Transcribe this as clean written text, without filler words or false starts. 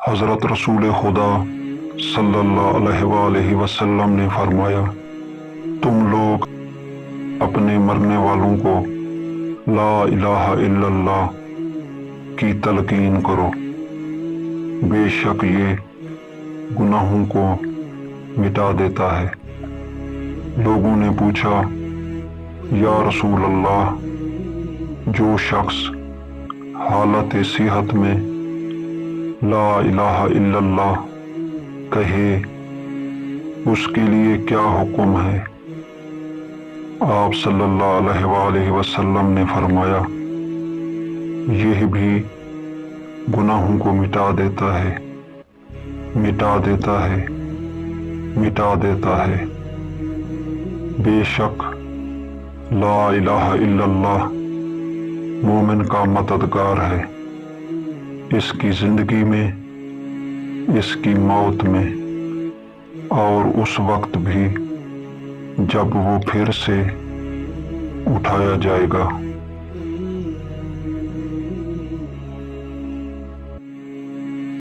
حضرت رسول خدا صلی اللہ علیہ وآلہ وسلم نے فرمایا، تم لوگ اپنے مرنے والوں کو لا الہ الا اللہ کی تلقین کرو، بے شک یہ گناہوں کو مٹا دیتا ہے۔ لوگوں نے پوچھا، یا رسول اللہ، جو شخص حالت صحت میں لا الہ الا اللہ کہے اس کے لیے کیا حکم ہے؟ آپ صلی اللہ علیہ وآلہ وسلم نے فرمایا، یہ بھی گناہوں کو مٹا دیتا ہے، مٹا دیتا ہے، مٹا دیتا ہے۔ بے شک لا الہ الا اللہ مومن کا مددگار ہے، اس کی زندگی میں، اس کی موت میں، اور اس وقت بھی جب وہ پھر سے اٹھایا جائے گا۔